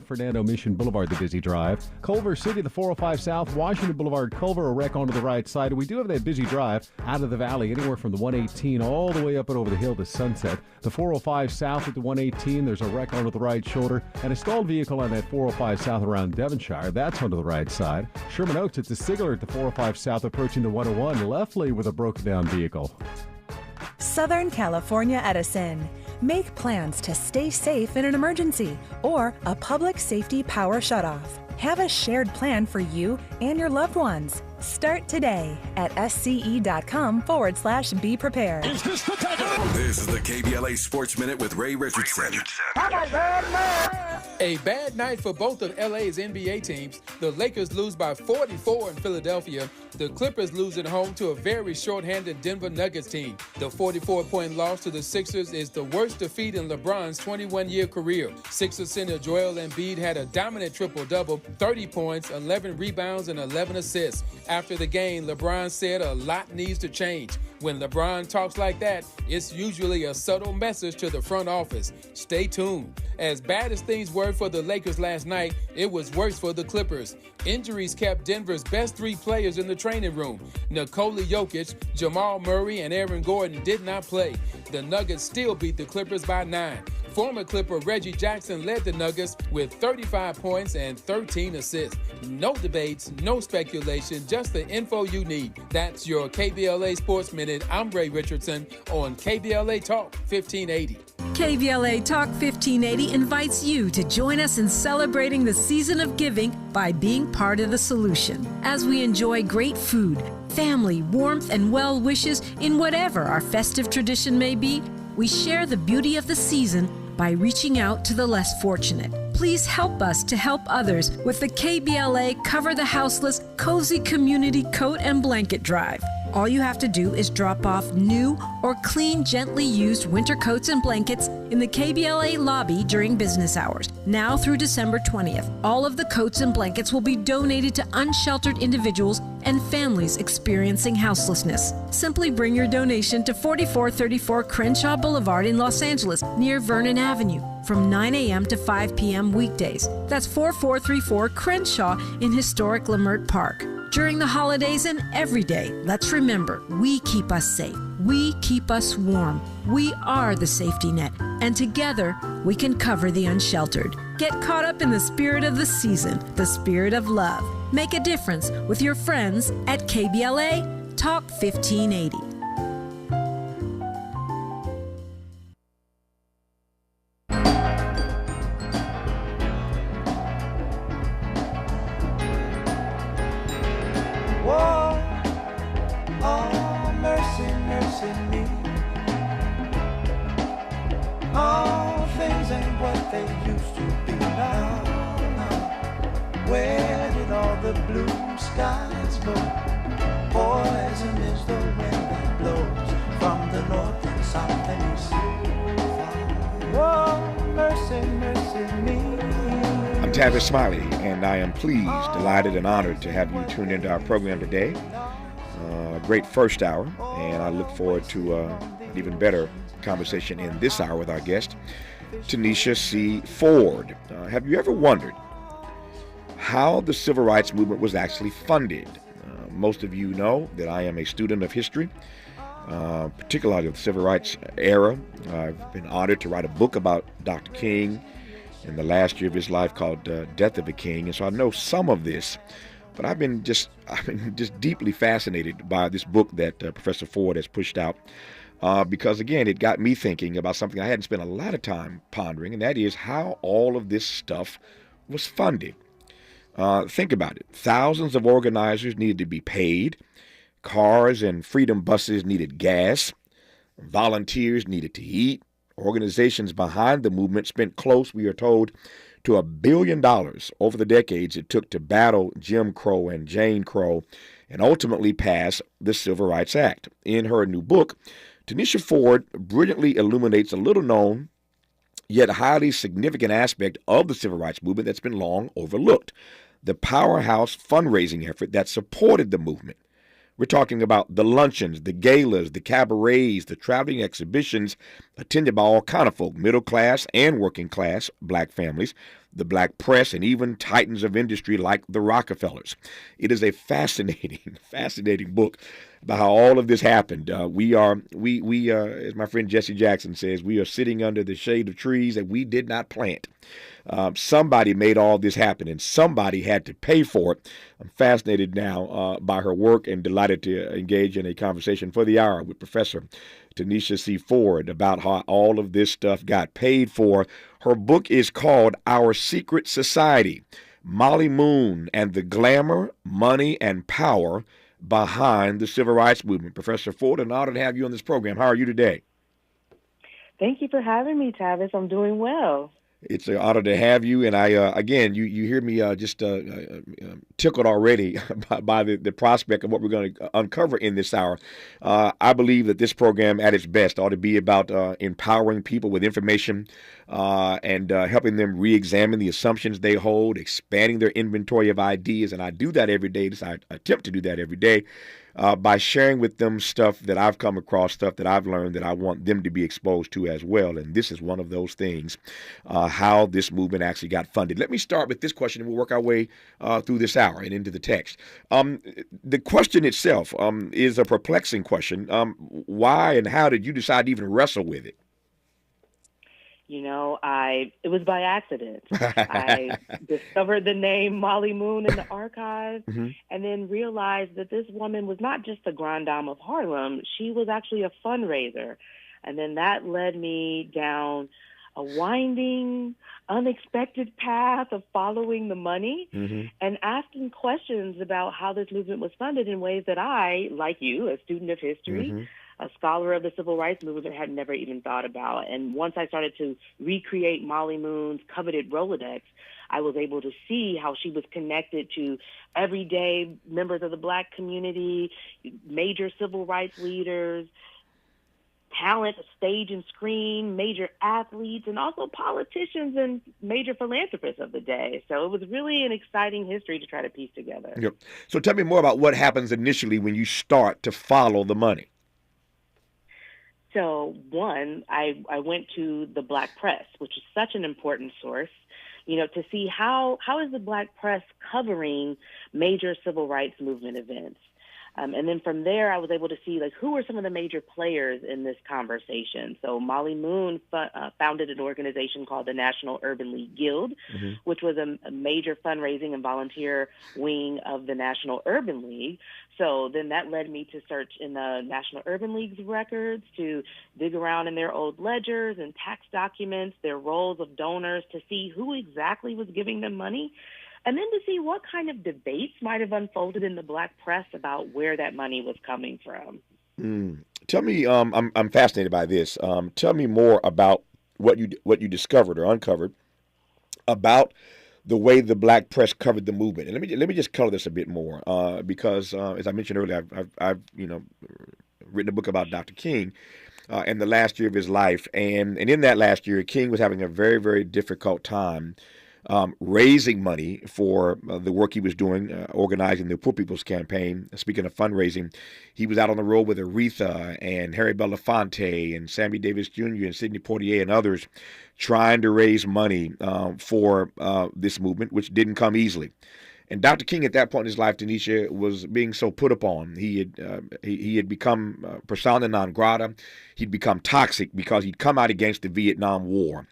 Fernando Mission Boulevard, the busy drive. Culver City, the 405 South, Washington Boulevard, Culver, a wreck onto the right side. We do have that busy drive out of the valley, anywhere from the 118 all the way up and over the hill to Sunset. The 405 South at the 118, there's a wreck onto the right shoulder, and a stalled vehicle on that 405 South around Devonshire. That's onto the right side. Sherman Oaks, it's a Sigler at the 405 South approaching the 101, left lane with a broken down vehicle. Southern California Edison. Make plans to stay safe in an emergency or a public safety power shutoff. Have a shared plan for you and your loved ones. Start today at sce.com/be prepared. This is the KBLA Sports Minute with Ray Richardson. A bad night for both of LA's NBA teams. The Lakers lose by 44 in Philadelphia. The Clippers lose at home to a very short-handed Denver Nuggets team. The 44-point loss to the Sixers is the worst defeat in LeBron's 21-year career. Sixers center Joel Embiid had a dominant triple-double, 30 points, 11 rebounds, and 11 assists. After the game, LeBron said a lot needs to change. When LeBron talks like that, it's usually a subtle message to the front office. Stay tuned. As bad as things were for the Lakers last night, it was worse for the Clippers. Injuries kept Denver's best three players in the training room. Nikola Jokic, Jamal Murray, and Aaron Gordon did not play. The Nuggets still beat the Clippers by 9. Former Clipper Reggie Jackson led the Nuggets with 35 points and 13 assists. No debates, no speculation, just the info you need. That's your KBLA Sports Minute. I'm Ray Richardson on KBLA Talk 1580. KBLA Talk 1580 invites you to join us in celebrating the season of giving by being part of the solution. As we enjoy great food, family, warmth, and well wishes in whatever our festive tradition may be, we share the beauty of the season by reaching out to the less fortunate. Please help us to help others with the KBLA Cover the Houseless Cozy Community Coat and Blanket Drive. All you have to do is drop off new or clean, gently used winter coats and blankets in the KBLA lobby during business hours, now through December 20th. All of the coats and blankets will be donated to unsheltered individuals and families experiencing houselessness. Simply bring your donation to 4434 Crenshaw Boulevard in Los Angeles, near Vernon Avenue, from 9 a.m. to 5 p.m. weekdays. That's 4434 Crenshaw in historic Leimert Park. During the holidays and every day, let's remember, we keep us safe. We keep us warm. We are the safety net, and together we can cover the unsheltered. Get caught up in the spirit of the season, the spirit of love. Make a difference with your friends at KBLA Talk 1580. All things ain't what they used to be now. Where did all the blue skies go? Poison is the wind that blows from the north and south and east. Oh, mercy, mercy me. I'm Tavis Smiley, and I am pleased, delighted, and honored to have you tuned into our program today. A great first hour, and I look forward to an even better conversation in this hour with our guest, Tanisha C. Ford. Have you ever wondered how the civil rights movement was actually funded? Most of you know that I am a student of history, particularly of the civil rights era. I've been honored to write a book about Dr. King in the last year of his life called Death of a King, and so I know some of this. But I've been just deeply fascinated by this book that Professor Ford has pushed out. Because, again, it got me thinking about something I hadn't spent a lot of time pondering, and that is how all of this stuff was funded. Think about it. Thousands of organizers needed to be paid. Cars and freedom buses needed gas. Volunteers needed to eat. Organizations behind the movement spent close, we are told, to $1 billion over the decades it took to battle Jim Crow and Jane Crow and ultimately pass the Civil Rights Act. In her new book, Tanisha Ford brilliantly illuminates a little-known yet highly significant aspect of the civil rights movement that's been long overlooked, the powerhouse fundraising effort that supported the movement. We're talking about the luncheons, the galas, the cabarets, the traveling exhibitions attended by all kind of folk, middle class and working class black families, the black press, and even titans of industry like the Rockefellers. It is a fascinating, fascinating book about how all of this happened. We as my friend Jesse Jackson says, we are sitting under the shade of trees that we did not plant. Somebody made all this happen, and somebody had to pay for it. I'm fascinated now by her work and delighted to engage in a conversation for the hour with Professor Tanisha C. Ford about how all of this stuff got paid for. Her book is called Our Secret Society, Molly Moon and the Glamour, Money, and Power Behind the Civil Rights Movement. Professor Ford, an honor to have you on this program. How are you today? Thank you for having me, Tavis. I'm doing well. It's an honor to have you, and I again, you hear me just tickled already by the prospect of what we're going to uncover in this hour. I believe that this program, at its best, ought to be about empowering people with information and helping them re-examine the assumptions they hold, expanding their inventory of ideas, and I do that every day. I attempt to do that every day. By sharing with them stuff that I've come across, stuff that I've learned that I want them to be exposed to as well. And this is one of those things, how this movement actually got funded. Let me start with this question, and we'll work our way through this hour and into the text. The question itself is a perplexing question. Why and how did you decide to even wrestle with it? It was by accident. I discovered the name Molly Moon in the archives and then realized that this woman was not just a grand dame of Harlem. She was actually a fundraiser. And then that led me down a winding, unexpected path of following the money and asking questions about how this movement was funded in ways that I, like you, a student of history, a scholar of the civil rights movement, had never even thought about. And once I started to recreate Molly Moon's coveted Rolodex, I was able to see how she was connected to everyday members of the Black community, major civil rights leaders, talent, stage and screen, major athletes, and also politicians and major philanthropists of the day. So it was really an exciting history to try to piece together. Yep. So tell me more about what happens initially when you start to follow the money. So, one, I went to the Black press, which is such an important source, to see how is the Black press covering major civil rights movement events. And then from there, I was able to see, who are some of the major players in this conversation. So Molly Moon founded an organization called the National Urban League Guild, which was a major fundraising and volunteer wing of the National Urban League. So then that led me to search in the National Urban League's records, to dig around in their old ledgers and tax documents, their rolls of donors, to see who exactly was giving them money. And then to see what kind of debates might have unfolded in the Black press about where that money was coming from. Tell me, I'm fascinated by this. Tell me more about what you discovered or uncovered about the way the Black press covered the movement. And let me just color this a bit more because, as I mentioned earlier, I've written a book about Dr. King and the last year of his life, and in that last year, King was having a very, very difficult time raising money for the work he was doing, organizing the Poor People's Campaign. Speaking of fundraising, he was out on the road with Aretha and Harry Belafonte and Sammy Davis Jr. and Sidney Poitier and others trying to raise money for this movement, which didn't come easily. And Dr. King at that point in his life, Tanisha, was being so put upon. He had become persona non grata. He'd become toxic because he'd come out against the Vietnam War.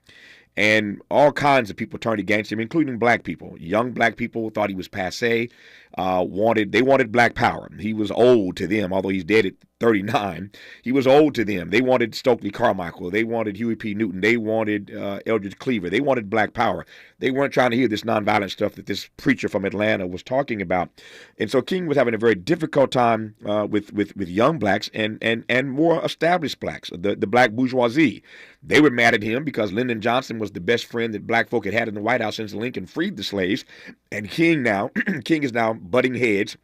And all kinds of people turned against him, including Black people. Young Black people thought he was passé, wanted Black power. He was old to them, although he's dead at 39. He was old to them. They wanted Stokely Carmichael. They wanted Huey P. Newton. They wanted Eldridge Cleaver. They wanted Black power. They weren't trying to hear this nonviolent stuff that this preacher from Atlanta was talking about. And so King was having a very difficult time with young Blacks and more established Blacks, the Black bourgeoisie. They were mad at him because Lyndon Johnson was the best friend that Black folk had had in the White House since Lincoln freed the slaves. And King is now butting heads.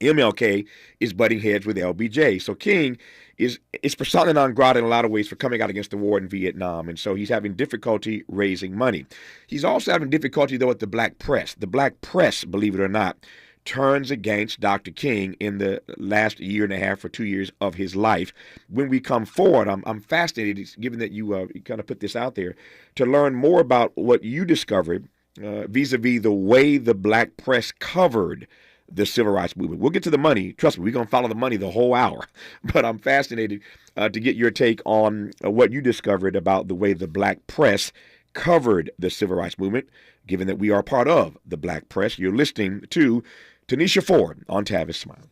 MLK is butting heads with LBJ. So King is persona non grata in a lot of ways for coming out against the war in Vietnam. And so he's having difficulty raising money. He's also having difficulty, though, at the Black press. The Black press, believe it or not, turns against Dr. King in the last year and a half or 2 years of his life. When we come forward, I'm fascinated, given that you kind of put this out there, to learn more about what you discovered vis-a-vis the way the black press covered the civil rights movement. We'll get to the money. Trust me, we're going to follow the money the whole hour. But I'm fascinated to get your take on what you discovered about the way the black press covered the civil rights movement, given that we are part of the black press. You're listening to Tanisha Ford on Tavis Smiley.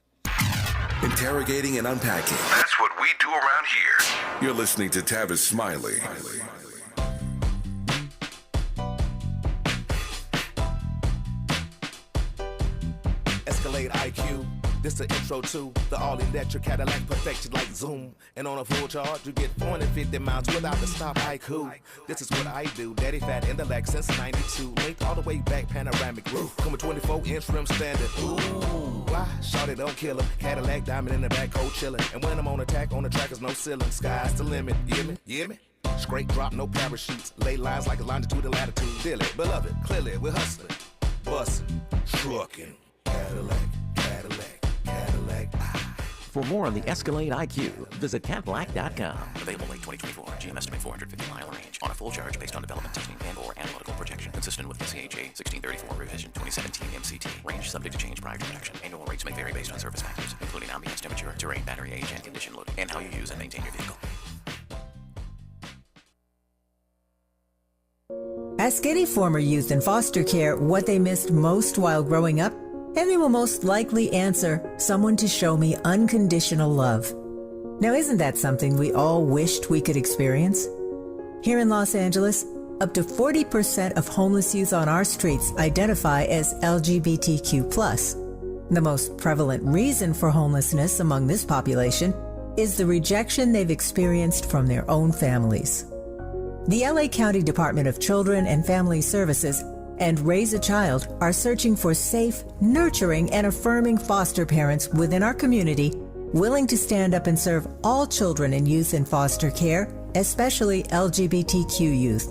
Interrogating and unpacking. That's what we do around here. You're listening to Tavis Smiley. Escalade IQ. This the intro to the all-electric Cadillac, perfection like Zoom. And on a full charge, you get 450 miles without the stop. Haiku. This is what I do. Daddy fat in the Lex since 92. Linked all the way back, panoramic roof. Come with 24-inch rim standard. Ooh, why? Shawty don't kill him. Cadillac diamond in the back, cold chillin'. And when I'm on attack, on the track is no ceiling. Sky's the limit. You hear me? You hear me? Straight drop, no parachutes. Lay lines like a longitude and latitude. Deal it, beloved, clearly we're hustling. Bustin', truckin'. Cadillac, Cadillac, Cadillac. For more on the Escalade IQ, visit Cadillac.com. Available late 2024. GM estimate 450-mile range. On a full charge based on development testing and/or analytical projection. Consistent with SAHA 1634 revision 2017 MCT. Range subject to change prior to production. Annual rates may vary based on service factors, including ambience temperature, terrain, battery age, and condition loading, and how you use and maintain your vehicle. Ask any former youth in foster care what they missed most while growing up, and they will most likely answer, someone to show me unconditional love. Now, isn't that something we all wished we could experience? Here in Los Angeles, up to 40% of homeless youth on our streets identify as LGBTQ+. The most prevalent reason for homelessness among this population is the rejection they've experienced from their own families. The LA County Department of Children and Family Services and Raise a Child are searching for safe, nurturing, and affirming foster parents within our community willing to stand up and serve all children and youth in foster care, especially LGBTQ youth.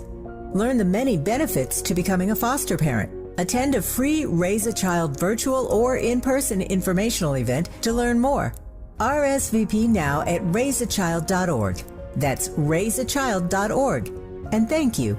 Learn the many benefits to becoming a foster parent. Attend a free Raise a Child virtual or in-person informational event to learn more. RSVP now at raiseachild.org. That's raiseachild.org. And thank you.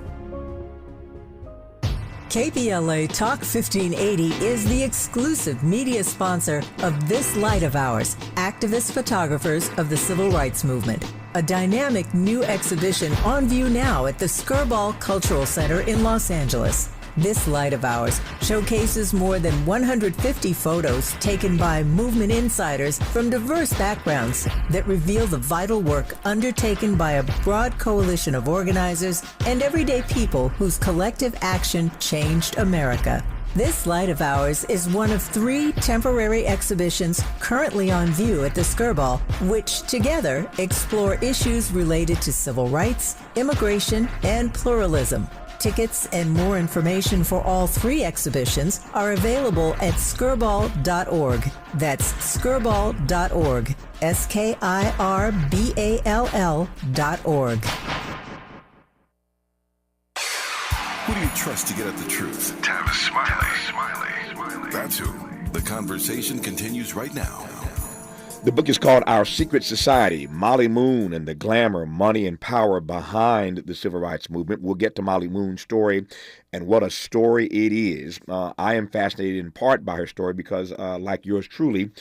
KBLA Talk 1580 is the exclusive media sponsor of this light of ours, activist photographers of the Civil Rights Movement, a dynamic new exhibition on view now at the Skirball Cultural Center in Los Angeles. This light of ours showcases more than 150 photos taken by movement insiders from diverse backgrounds that reveal the vital work undertaken by a broad coalition of organizers and everyday people whose collective action changed America. This light of ours is one of 3 temporary exhibitions currently on view at the Skirball, which together explore issues related to civil rights, immigration, and pluralism. Tickets and more information for all 3 exhibitions are available at skirball.org. That's skirball.org. SKIRBALL.org. Who do you trust to get at the truth? Tavis Smiley. That's who. The conversation continues right now. The book is called Our Secret Society, Molly Moon and the Glamour, Money, and Power Behind the Civil Rights Movement. We'll get to Molly Moon's story, and what a story it is. I am fascinated in part by her story because, like yours truly,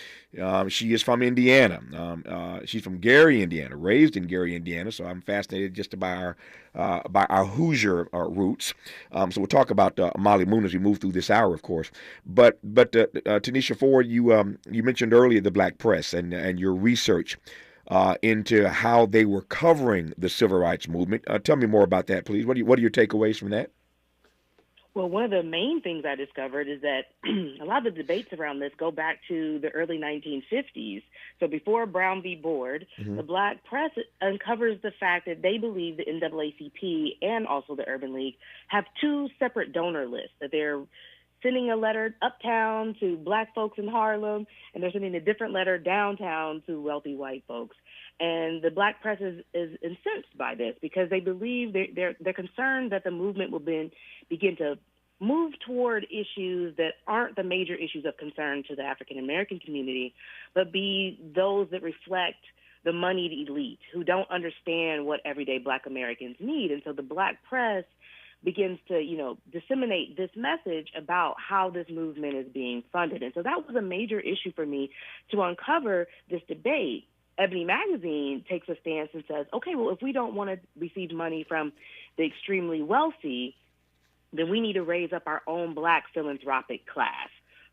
she is from Indiana. She's from Gary, Indiana, raised in Gary, Indiana, so I'm fascinated just by our Hoosier roots. So we'll talk about Molly Moon as we move through this hour, of course. But Tanisha Ford, you mentioned earlier the black press and your research into how they were covering the civil rights movement. Tell me more about that, please. What are your takeaways from that? Well, one of the main things I discovered is that a lot of the debates around this go back to the early 1950s. So before Brown v. Board, the black press uncovers the fact that they believe the NAACP and also the Urban League have 2 separate donor lists, that they're sending a letter uptown to black folks in Harlem, and they're sending a different letter downtown to wealthy white folks. And the black press is incensed by this because they believe they're concerned that the movement will begin to move toward issues that aren't the major issues of concern to the African American community, but be those that reflect the moneyed elite who don't understand what everyday Black Americans need. And so the Black press begins to, disseminate this message about how this movement is being funded. And so that was a major issue for me to uncover this debate. Ebony Magazine takes a stance and says, okay, well, if we don't want to receive money from the extremely wealthy, then we need to raise up our own Black philanthropic class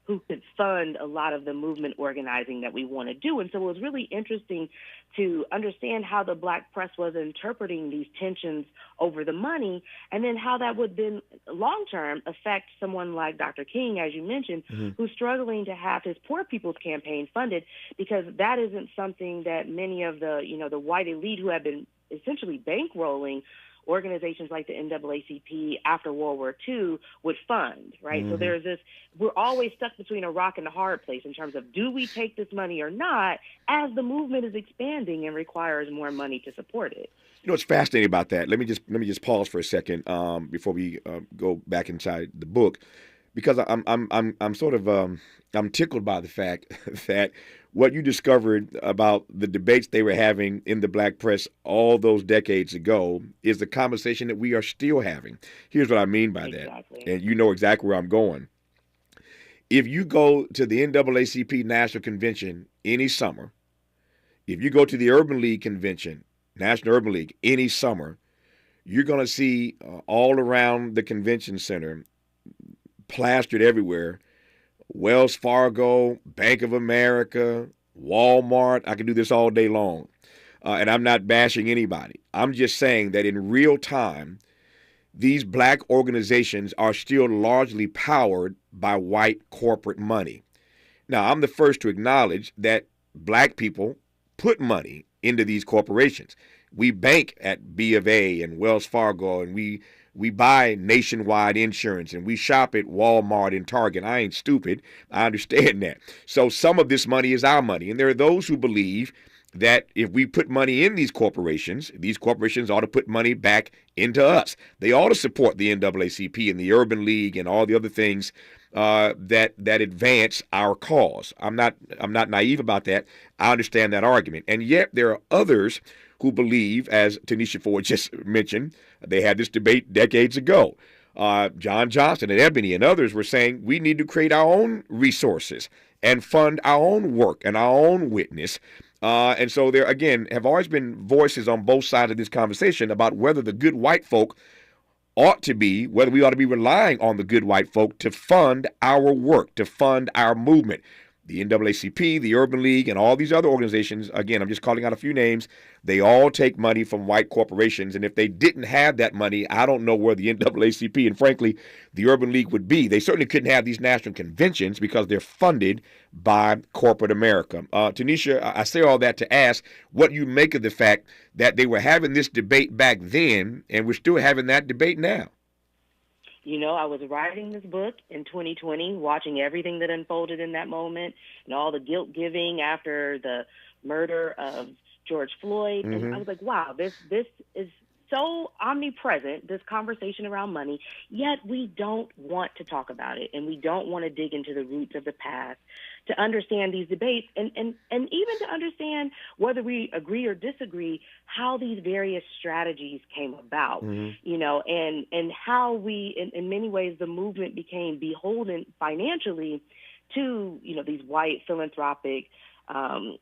who could fund a lot of the movement organizing that we want to do. And so it was really interesting to understand how the Black press was interpreting these tensions over the money, and then how that would then long-term affect someone like Dr. King, as you mentioned, who's struggling to have his Poor People's Campaign funded, because that isn't something that many of the, the white elite who have been essentially bankrolling organizations like the NAACP after World War II would fund, right? So there's this, we're always stuck between a rock and a hard place in terms of, do we take this money or not, as the movement is expanding and requires more money to support it. You know what's fascinating about that? Let me just pause for a second before we go back inside the book, because I'm sort of I'm tickled by the fact that what you discovered about the debates they were having in the Black press all those decades ago is the conversation that we are still having. Here's what I mean by that, and you know exactly where I'm going. If you go to the NAACP National Convention any summer, if you go to the Urban League Convention, National Urban League, any summer, you're going to see all around the convention center, plastered everywhere, Wells Fargo, Bank of America, Walmart. I can do this all day long. And I'm not bashing anybody. I'm just saying that in real time, these Black organizations are still largely powered by white corporate money. Now, I'm the first to acknowledge that Black people put money into these corporations. We bank at B of A and Wells Fargo, and we buy nationwide insurance, and we shop at Walmart and Target. I ain't stupid. I understand that. So some of this money is our money. And there are those who believe that if we put money in these corporations ought to put money back into us. They ought to support the NAACP and the Urban League and all the other things that advance our cause. I'm not naive about that. I understand that argument. And yet there are others who believe, as Tanisha Ford just mentioned, they had this debate decades ago. John Johnson and Ebony and others were saying we need to create our own resources and fund our own work and our own witness. And so there, again, have always been voices on both sides of this conversation about whether the good white folk whether we ought to be relying on the good white folk to fund our work, to fund our movement. The NAACP, the Urban League, and all these other organizations, again, I'm just calling out a few names, they all take money from white corporations. And if they didn't have that money, I don't know where the NAACP and, frankly, the Urban League would be. They certainly couldn't have these national conventions because they're funded by corporate America. Tanisha, I say all that to ask what you make of the fact that they were having this debate back then, and we're still having that debate now. I was writing this book in 2020, watching everything that unfolded in that moment and all the guilt giving after the murder of George Floyd. And I was like, wow, this is so omnipresent, this conversation around money, yet we don't want to talk about it, and we don't want to dig into the roots of the past to understand these debates and even to understand, whether we agree or disagree, how these various strategies came about, and how we, in many ways, the movement became beholden financially to, these white philanthropic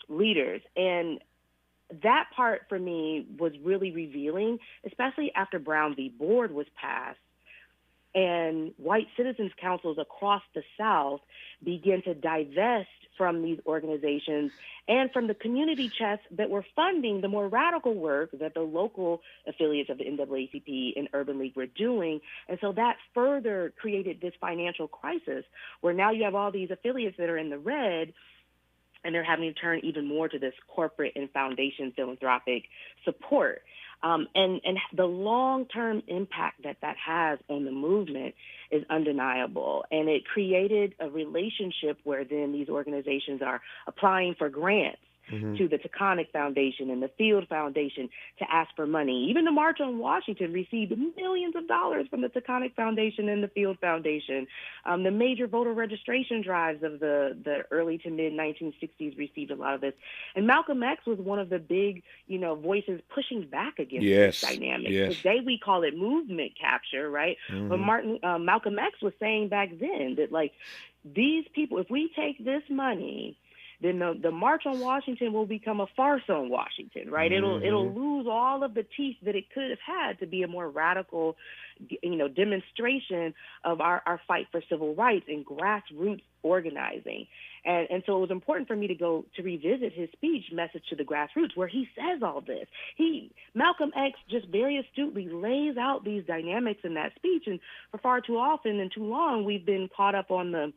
leaders. And that part for me was really revealing, especially after Brown v. Board was passed and white citizens councils across the South began to divest from these organizations and from the community chests that were funding the more radical work that the local affiliates of the NAACP and Urban League were doing. And so that further created this financial crisis where now you have all these affiliates that are in the red, and they're having to turn even more to this corporate and foundation philanthropic support. And the long-term impact that has on the movement is undeniable. And it created a relationship where then these organizations are applying for grants to the Taconic Foundation and the Field Foundation to ask for money. Even the March on Washington received millions of dollars from the Taconic Foundation and the Field Foundation. The major voter registration drives of the early to mid-1960s received a lot of this. And Malcolm X was one of the big, voices pushing back against this dynamic. Today we call it movement capture, right? But Malcolm X was saying back then that, like, these people, if we take this money, then the March on Washington will become a farce on Washington, right? It'll lose all of the teeth that it could have had to be a more radical, demonstration of our fight for civil rights and grassroots organizing. And so it was important for me to revisit his speech, Message to the Grassroots, where he says all this. Malcolm X just very astutely lays out these dynamics in that speech. And for far too often and too long, we've been caught up on the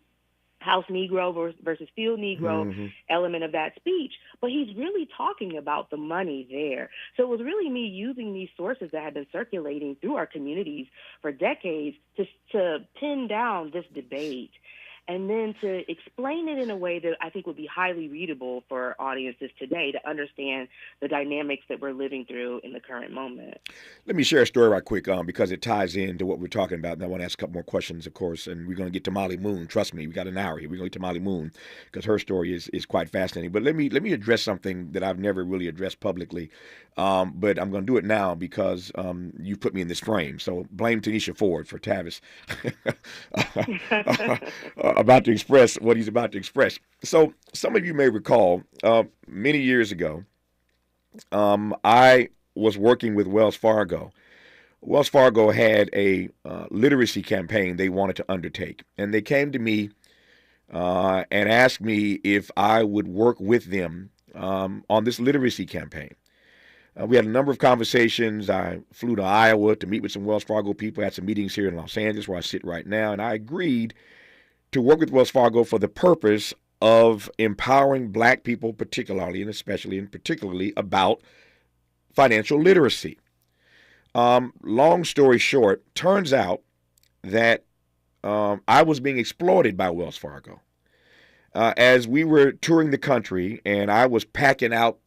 House Negro versus Field Negro element of that speech, but he's really talking about the money there. So it was really me using these sources that have been circulating through our communities for decades to pin down this debate and then to explain it in a way that I think would be highly readable for audiences today to understand the dynamics that we're living through in the current moment. Let me share a story right quick because it ties into what we're talking about. And I want to ask a couple more questions, of course, and we're going to get to Molly Moon. Trust me, we got an hour here. We're going to get to Molly Moon because her story is quite fascinating. But let me address something that I've never really addressed publicly, but I'm going to do it now because you put me in this frame. So blame Tanisha Ford for Tavis about to express what he's about to express. So some of you may recall many years ago, I was working with Wells Fargo. Wells Fargo had a literacy campaign they wanted to undertake, and they came to me and asked me if I would work with them on this literacy campaign. We had a number of conversations. I flew to Iowa to meet with some Wells Fargo people, had some meetings here in Los Angeles where I sit right now, and I agreed to work with Wells Fargo for the purpose of empowering black people particularly and particularly about financial literacy. Long story short, turns out that I was being exploited by Wells Fargo. As we were touring the country and I was packing out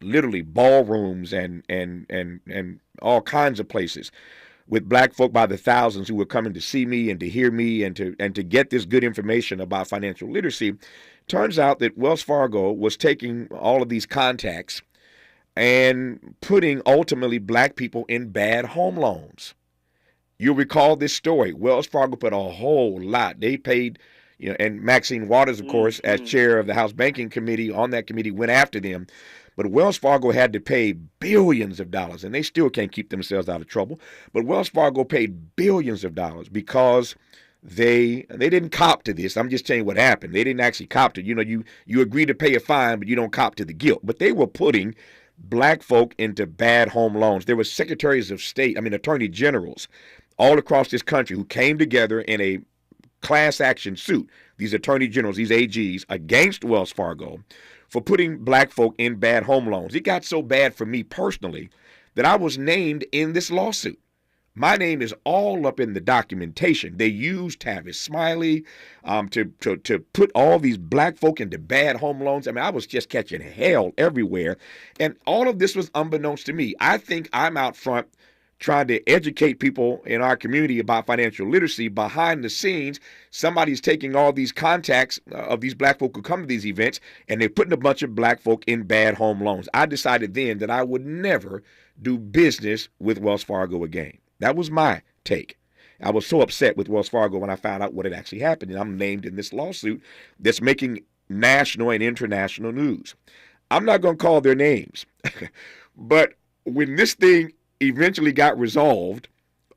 literally ballrooms and all kinds of places with black folk by the thousands who were coming to see me and to hear me and to get this good information about financial literacy. Turns out that Wells Fargo was taking all of these contacts and putting ultimately black people in bad home loans. You'll recall this story. Wells Fargo put a whole lot. They paid, and Maxine Waters, of course, as chair of the House Banking Committee, on that committee, went after them. But Wells Fargo had to pay billions of dollars, and they still can't keep themselves out of trouble. But Wells Fargo paid billions of dollars because they didn't cop to this. I'm just telling you what happened. They didn't actually cop to, you agree to pay a fine, but you don't cop to the guilt. But they were putting black folk into bad home loans. There were secretaries of state, attorney generals all across this country who came together in a class action suit, these attorney generals, these AGs, against Wells Fargo for putting black folk in bad home loans. It got so bad for me personally that I was named in this lawsuit. My name is all up in the documentation. They used Tavis Smiley to put all these black folk into bad home loans. I was just catching hell everywhere. And all of this was unbeknownst to me. I think I'm out front trying to educate people in our community about financial literacy. Behind the scenes, somebody's taking all these contacts of these black folk who come to these events, and they're putting a bunch of black folk in bad home loans. I decided then that I would never do business with Wells Fargo again. That was my take. I was so upset with Wells Fargo when I found out what had actually happened, and I'm named in this lawsuit that's making national and international news. I'm not going to call their names, but when this thing eventually got resolved,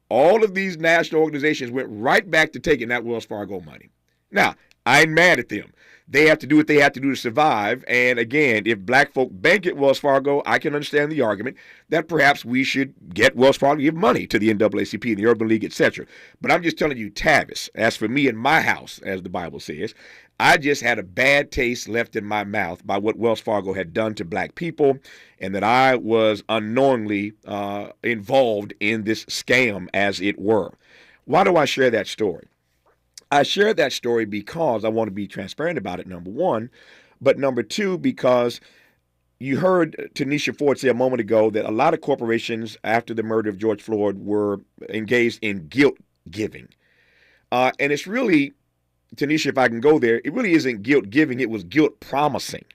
all of these national organizations went right back to taking that Wells Fargo money. Now, I ain't mad at them. They have to do what they have to do to survive. And again, if black folk bank at Wells Fargo, I can understand the argument that perhaps we should get Wells Fargo to give money to the NAACP and the Urban League, etc. But I'm just telling you, Tavis, as for me in my house, as the Bible says, I just had a bad taste left in my mouth by what Wells Fargo had done to black people, and that I was unknowingly involved in this scam, as it were. Why do I share that story? I share that story because I want to be transparent about it, number one, but number two, because you heard Tanisha Ford say a moment ago that a lot of corporations after the murder of George Floyd were engaged in guilt giving. And it's really, Tanisha, if I can go there, it really isn't guilt giving, it was guilt promising.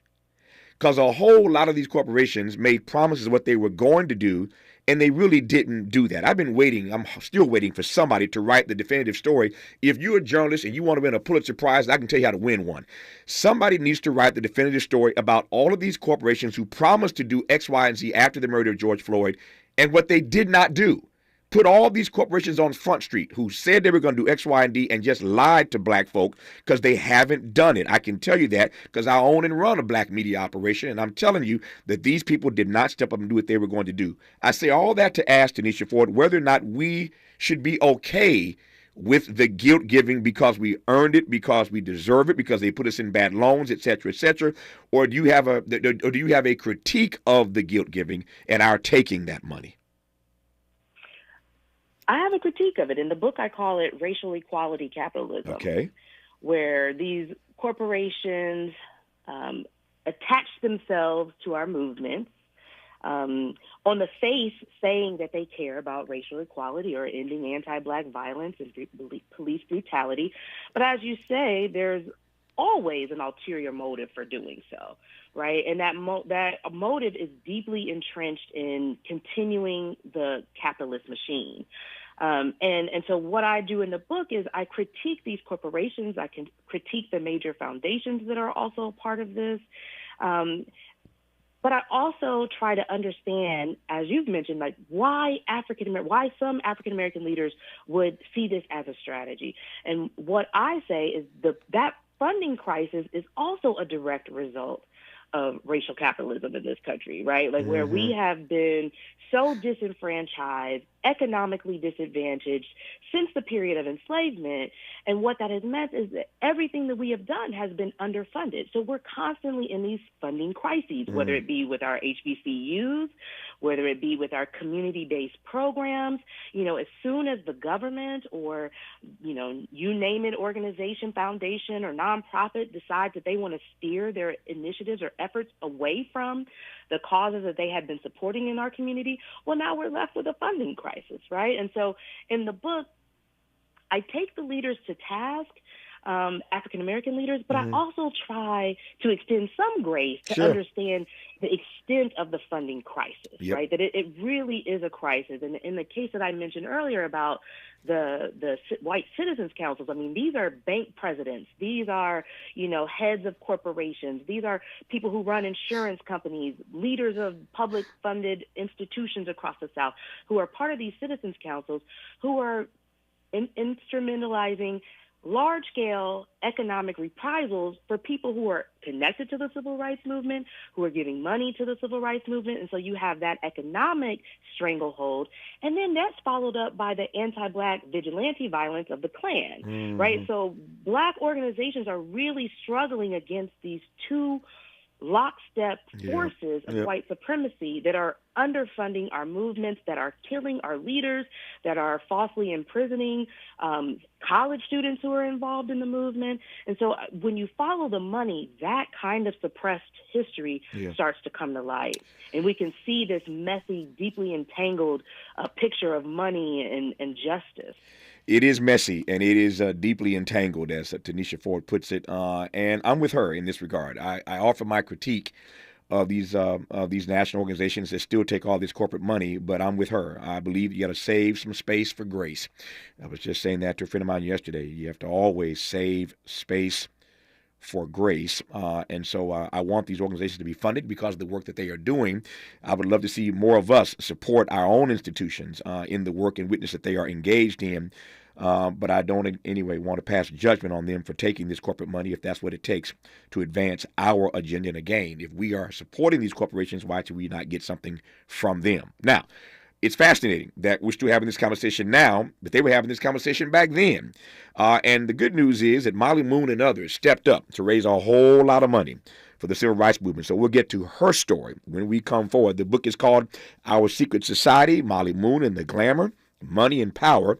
Because a whole lot of these corporations made promises of what they were going to do, and they really didn't do that. I've been waiting, I'm still waiting for somebody to write the definitive story. If you're a journalist and you want to win a Pulitzer Prize, I can tell you how to win one. Somebody needs to write the definitive story about all of these corporations who promised to do X, Y, and Z after the murder of George Floyd and what they did not do. Put all these corporations on Front Street who said they were going to do X, Y, and D and just lied to black folk because they haven't done it. I can tell you that because I own and run a black media operation, and I'm telling you that these people did not step up and do what they were going to do. I say all that to ask Tanisha Ford whether or not we should be okay with the guilt giving because we earned it, because we deserve it, because they put us in bad loans, et cetera, or do you have a critique of the guilt giving and our taking that money? I have a critique of it. In the book, I call it racial equality capitalism. Okay. Where these corporations attach themselves to our movements, on the face saying that they care about racial equality or ending anti-black violence and police brutality. But as you say, there's always an ulterior motive for doing so, right? And that motive is deeply entrenched in continuing the capitalist machine. And so what I do in the book is I critique these corporations. I can critique the major foundations that are also a part of this. But I also try to understand, as you've mentioned, like why some African-American leaders would see this as a strategy. And what I say is that funding crisis is also a direct result of racial capitalism in this country, right? Like where we have been so disenfranchised, economically disadvantaged since the period of enslavement. And what that has meant is that everything that we have done has been underfunded. So we're constantly in these funding crises, whether it be with our HBCUs, whether it be with our community-based programs. You know, as soon as the government or, you know, you name it, organization, foundation, or nonprofit decides that they want to steer their initiatives or efforts away from the causes that they had been supporting in our community, well, now we're left with a funding crisis, right? And so in the book, I take the leaders to task, African-American leaders, but I also try to extend some grace to understand the extent of the funding crisis, right? That it really is a crisis. And in the case that I mentioned earlier about the white citizens councils, I mean, these are bank presidents. These are, you know, heads of corporations. These are people who run insurance companies, leaders of public funded institutions across the South who are part of these citizens councils who are instrumentalizing large-scale economic reprisals for people who are connected to the civil rights movement, who are giving money to the civil rights movement. And so you have that economic stranglehold. And then that's followed up by the anti-black vigilante violence of the Klan, right? So black organizations are really struggling against these two lockstep forces of white supremacy that are underfunding our movements, that are killing our leaders, that are falsely imprisoning college students who are involved in the movement. And so when you follow the money, that kind of suppressed history starts to come to light. And we can see this messy, deeply entangled picture of money and justice. It is messy and it is deeply entangled, as Tanisha Ford puts it, and I'm with her in this regard. I offer my critique of these national organizations that still take all this corporate money, but I'm with her. I believe you got to save some space for grace. I was just saying that to a friend of mine yesterday. You have to always save space for grace. And so I want these organizations to be funded because of the work that they are doing. I would love to see more of us support our own institutions in the work and witness that they are engaged in. But I don't in any way want to pass judgment on them for taking this corporate money if that's what it takes to advance our agenda. And again, if we are supporting these corporations, why should we not get something from them? Now, it's fascinating that we're still having this conversation now, but they were having this conversation back then. And the good news is that Molly Moon and others stepped up to raise a whole lot of money for the civil rights movement. So we'll get to her story when we come forward. The book is called Our Secret Society, Molly Moon and the Glamour, Money and Power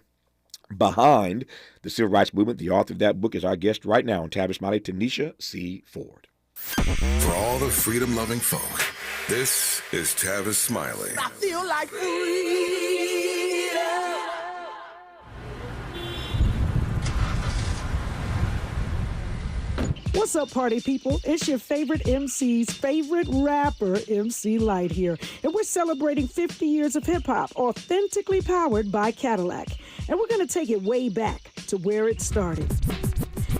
Behind the Civil Rights Movement. The author of that book is our guest right now on Tavis Smiley, Tanisha C. Ford. For all the freedom-loving folk, this is Tavis Smiley. I feel like freedom. What's up, party people? It's your favorite MC's favorite rapper, MC Light here. And we're celebrating 50 years of hip-hop, authentically powered by Cadillac. And we're going to take it way back to where it started.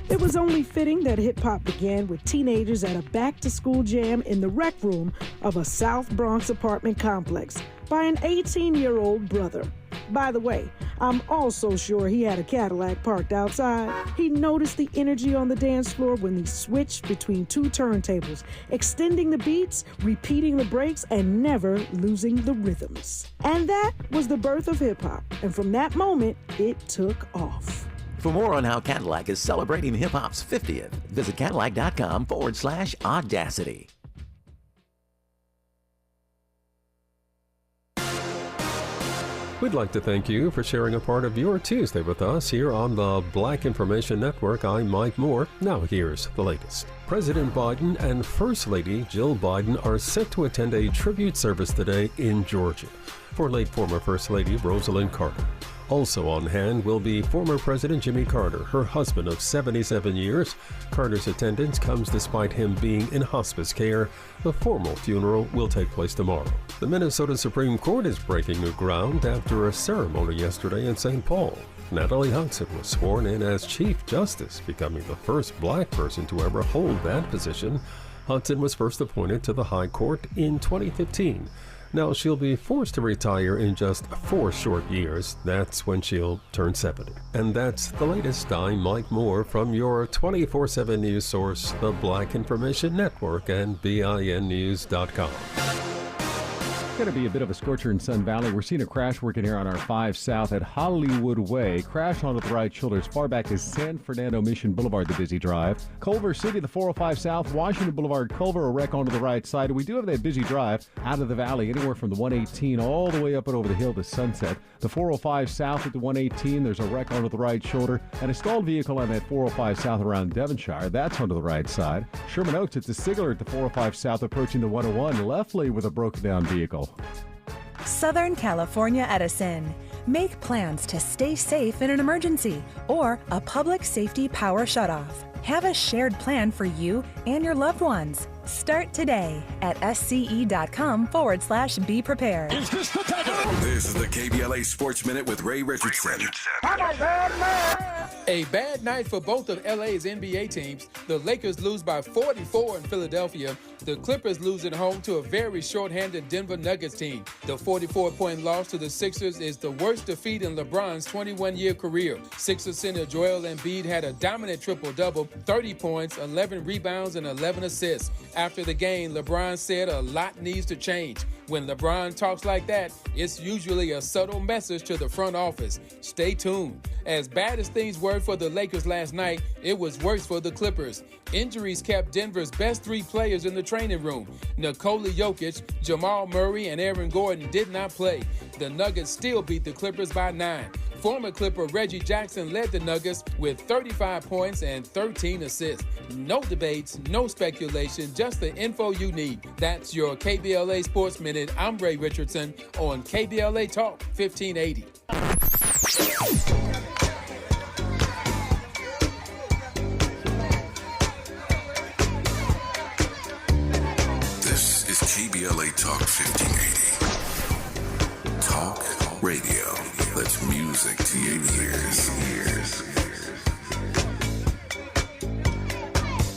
It was only fitting that hip-hop began with teenagers at a back-to-school jam in the rec room of a South Bronx apartment complex by an 18-year-old brother. By the way, I'm also sure he had a Cadillac parked outside. He noticed the energy on the dance floor when he switched between two turntables, extending the beats, repeating the breaks, and never losing the rhythms. And that was the birth of hip-hop. And from that moment, it took off. For more on how Cadillac is celebrating hip-hop's 50th, visit Cadillac.com/audacity. We'd like to thank you for sharing a part of your Tuesday with us here on the Black Information Network. I'm Mike Moore. Now here's the latest. President Biden and First Lady Jill Biden are set to attend a tribute service today in Georgia for late former First Lady Rosalind Carter. Also on hand will be former President Jimmy Carter, her husband of 77 years. Carter's attendance comes despite him being in hospice care. The formal funeral will take place tomorrow. The Minnesota Supreme Court is breaking new ground after a ceremony yesterday in St. Paul. Natalie Hudson was sworn in as Chief Justice, becoming the first black person to ever hold that position. Hudson was first appointed to the High Court in 2015. Now she'll be forced to retire in just 4 short years. That's when she'll turn 70. And that's the latest. I'm Mike Moore from your 24/7 news source, the Black Information Network and BINnews.com. Going to be a bit of a scorcher in Sun Valley. We're seeing a crash working here on our 5 South at Hollywood Way. Crash onto the right shoulder as far back as San Fernando Mission Boulevard, the busy drive. Culver City, the 405 South, Washington Boulevard, Culver, a wreck onto the right side. We do have that busy drive out of the valley, anywhere from the 118 all the way up and over the hill to Sunset. The 405 South at the 118, there's a wreck onto the right shoulder. And a stalled vehicle on that 405 South around Devonshire. That's onto the right side. Sherman Oaks, it's a Sigler at the 405 South approaching the 101, left lane with a broken down vehicle. Southern California Edison. Make plans to stay safe in an emergency or a public safety power shutoff. Have a shared plan for you and your loved ones. Start today at sce.com/be prepared. This is the KBLA Sports Minute with Ray Richardson. A bad night for both of LA's NBA teams. The Lakers lose by 44 in Philadelphia. The Clippers lose at home to a very short-handed Denver Nuggets team. The 44-point loss to the Sixers is the worst defeat in LeBron's 21-year career. Sixers center Joel Embiid had a dominant triple-double, 30 points, 11 rebounds, and 11 assists. After the game, LeBron said a lot needs to change. When LeBron talks like that, it's usually a subtle message to the front office. Stay tuned. As bad as things were for the Lakers last night, it was worse for the Clippers. Injuries kept Denver's best 3 players in the training room. Nikola Jokic, Jamal Murray, and Aaron Gordon did not play. The Nuggets still beat the Clippers by 9. Former Clipper Reggie Jackson led the Nuggets with 35 points and 13 assists. No debates, no speculation, just the info you need. That's your KBLA Sports Minute. I'm Ray Richardson on KBLA Talk 1580. This is KBLA Talk 1580. Talk radio. That's music to your ears.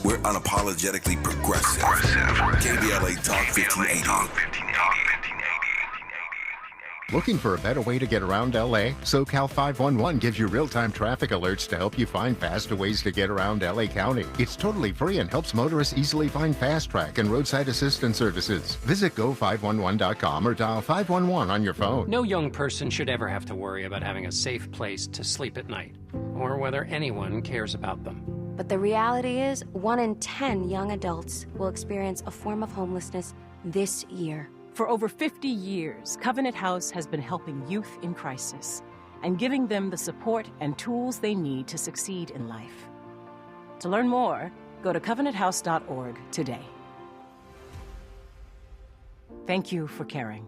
We're unapologetically progressive. KBLA Talk 1580. Looking for a better way to get around LA? SoCal 511 gives you real-time traffic alerts to help you find faster ways to get around LA County. It's totally free and helps motorists easily find fast track and roadside assistance services. Visit go511.com or dial 511 on your phone. No young person should ever have to worry about having a safe place to sleep at night, or whether anyone cares about them. But the reality is, 1 in 10 young adults will experience a form of homelessness this year. For over 50 years, Covenant House has been helping youth in crisis and giving them the support and tools they need to succeed in life. To learn more, Go to covenanthouse.org today. Thank you for caring.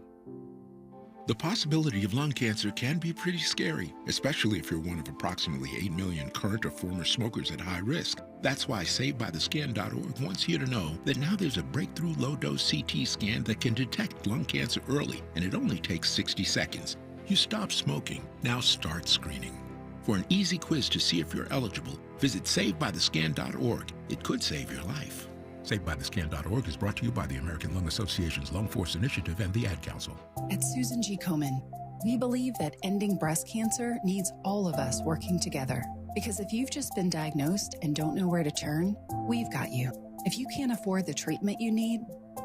The possibility of lung cancer can be pretty scary, especially if you're one of approximately 8 million current or former smokers at high risk. That's why SaveByTheScan.org wants you to know that now there's a breakthrough low-dose CT scan that can detect lung cancer early, and it only takes 60 seconds. You stop smoking, now start screening. For an easy quiz to see if you're eligible, visit SaveByTheScan.org. It could save your life. SaveByTheScan.org is brought to you by the American Lung Association's Lung Force Initiative and the Ad Council. At Susan G. Komen, we believe that ending breast cancer needs all of us working together. Because if you've just been diagnosed and don't know where to turn, we've got you. If you can't afford the treatment you need,